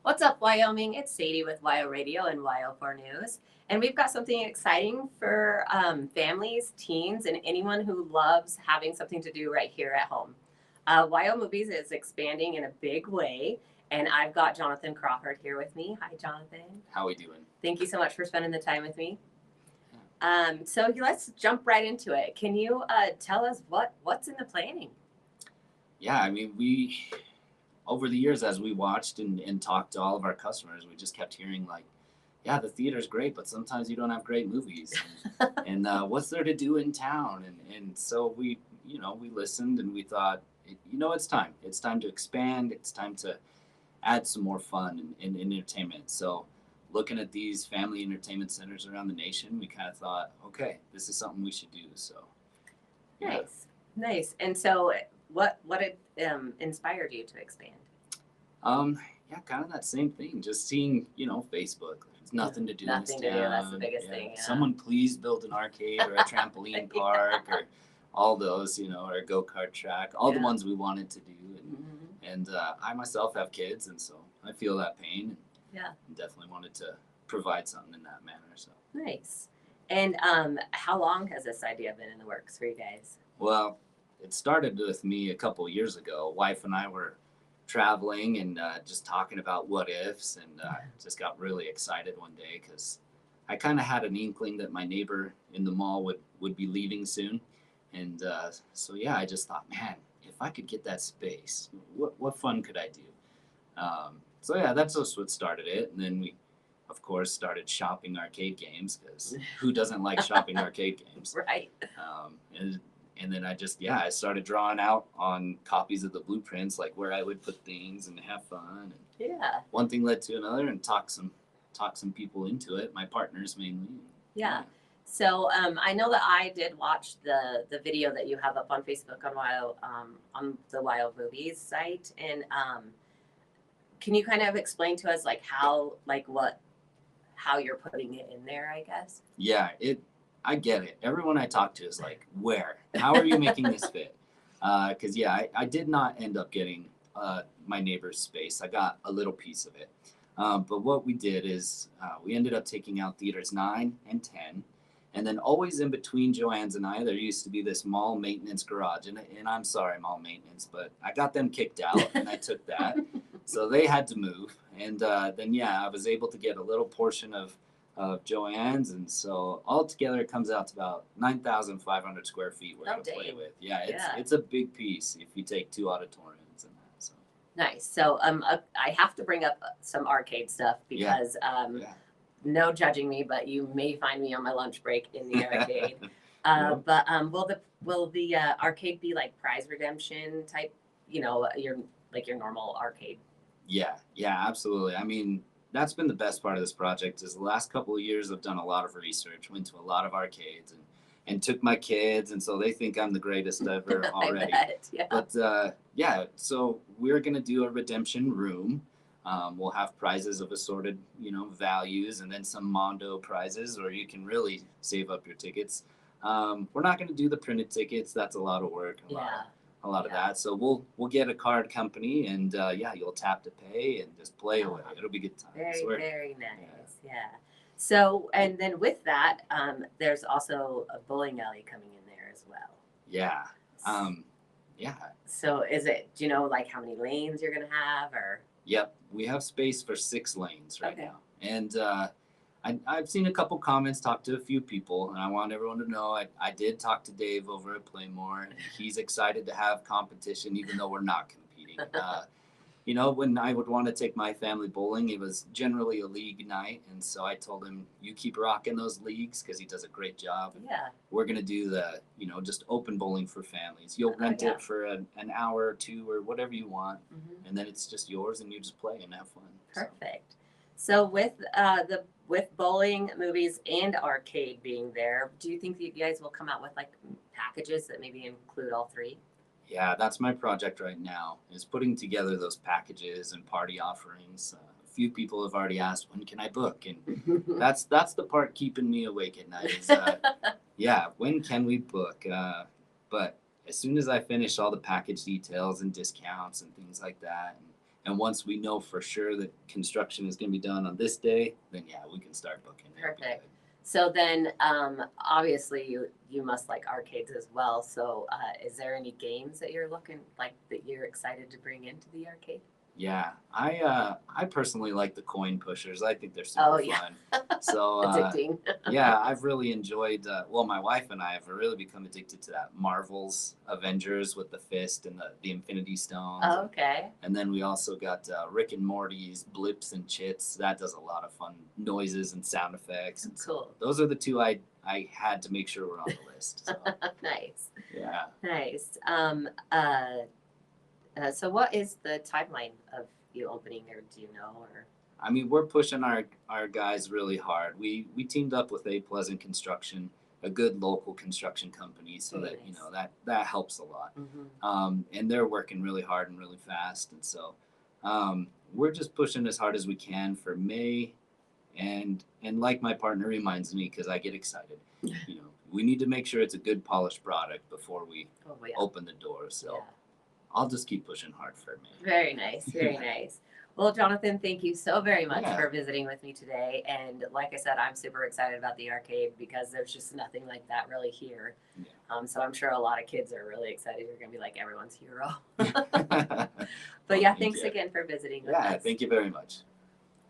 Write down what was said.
What's up, Wyoming? It's Sadie with WYO Radio and WYO4 News. And we've got something exciting for families, teens, and anyone who loves having something to do right here at home. WYO Movies is expanding in a big way, and I've got Jonathon Crawford here with me. Hi, Jonathan. How we doing? Thank you so much for spending the time with me. So let's jump right into it. Can you tell us what's in the planning? Yeah, I mean, over the years, as we watched and talked to all of our customers, we just kept hearing like, yeah, the theater's great, but sometimes you don't have great movies. And what's there to do in town? And so we listened and we thought, it's time. It's time to expand. It's time to add some more fun and entertainment. So looking at these family entertainment centers around the nation, we kind of thought, okay, this is something we should do. So yeah. Nice. And so what inspired you to expand? Yeah, kind of that same thing. Just seeing, Facebook. There's nothing to do in this Nothing to do. town. That's the biggest thing. Yeah. Someone please build an arcade or a trampoline park or all those, or a go-kart track. All the ones we wanted to do. And I myself have kids, and so I feel that pain. Yeah. And definitely wanted to provide something in that manner. So nice. And how long has this idea been in the works for you guys? Well, it started with me a couple of years ago. Wife and I were traveling and just talking about what ifs, and just got really excited one day because I kind of had an inkling that my neighbor in the mall would be leaving soon. And so, yeah, I just thought, man, if I could get that space, what fun could I do? So, yeah, that's just what started it. And then we, of course, started shopping arcade games because who doesn't like shopping arcade games? Right. And then I started drawing out on copies of the blueprints, like where I would put things and have fun. And one thing led to another, and talk some people into it. My partners mainly. Yeah. So I know that I did watch the video that you have up on Facebook on the WYO Movies site, and can you kind of explain to us how you're putting it in there? I guess. Yeah, I get it. Everyone I talk to is like, where? How are you making this fit? Because, I did not end up getting my neighbor's space. I got a little piece of it. But what we did is we ended up taking out theaters 9 and 10. And then always in between Joanne's and I, there used to be this mall maintenance garage. And I'm sorry, mall maintenance, but I got them kicked out and I took that. So they had to move. And then, I was able to get a little portion of Joanne's, and so altogether it comes out to about 9,500 square feet we're going to play with. It's a big piece if you take 2 auditoriums and that. So nice. So I have to bring up some arcade stuff because no judging me, but you may find me on my lunch break in the arcade. But will the arcade be like prize redemption type? Your normal arcade. Yeah, absolutely. I mean, that's been the best part of this project is the last couple of years I've done a lot of research, went to a lot of arcades and took my kids, and so they think I'm the greatest ever already. I bet, yeah. But so we're gonna do a redemption room. We'll have prizes of assorted, values, and then some Mondo prizes, or you can really save up your tickets. We're not gonna do the printed tickets. That's a lot of work. A lot of that. So we'll get a card company, and you'll tap to pay and just play away. It'll be a good time. Very nice. Yeah. So, and then with that, there's also a bowling alley coming in there as well. Yeah. So do you know how many lanes you're gonna have, or? Yep, we have space for 6 lanes right now, and I've seen a couple comments, talked to a few people, and I want everyone to know I did talk to Dave over at Playmore, and he's excited to have competition even though we're not competing. When I would want to take my family bowling, it was generally a league night, and so I told him, you keep rocking those leagues because he does a great job. Yeah. We're going to do the, just open bowling for families. You'll rent it for an hour or 2 or whatever you want, and then it's just yours, and you just play and have fun. Perfect. So with bowling, movies, and arcade being there, do you think that you guys will come out with packages that maybe include all 3? Yeah, that's my project right now, is putting together those packages and party offerings. A few people have already asked, when can I book? And that's the part keeping me awake at night is, when can we book? But as soon as I finish all the package details and discounts and things like that, And once we know for sure that construction is going to be done on this day, then yeah, we can start booking. It'll be Perfect. good. So then, obviously, you must like arcades as well. So, is there any games that you're looking like that you're excited to bring into the arcade? Yeah, I personally like the coin pushers. I think they're super Oh, yeah. fun. So Addicting. yeah, I've really enjoyed. Well, my wife and I have really become addicted to that Marvel's Avengers with the fist and the Infinity Stones. Oh, okay. And then we also got Rick and Morty's Blips and Chits. That does a lot of fun noises and sound effects. And so Cool. those are the two I had to make sure were on the list. So, Nice. yeah. Nice. So what is the timeline of you opening, or do you know, or? I mean, we're pushing our guys really hard. We teamed up with A Pleasant Construction, a good local construction company, so Very that you nice. know that helps a lot. Mm-hmm. And they're working really hard and really fast, and so we're just pushing as hard as we can for May. And like my partner reminds me, because I get excited, you know, we need to make sure it's a good polished product before we Oh, yeah. open the doors. So Yeah. I'll just keep pushing hard for May. Very nice. Very nice. Well, Jonathan, thank you so very much Yeah. for visiting with me today. And like I said, I'm super excited about the arcade because there's just nothing like that really here. Yeah. So I'm sure a lot of kids are really excited. You're going to be like everyone's hero. Well, But yeah, thank thanks you. again for visiting with Yeah, us. thank you very much.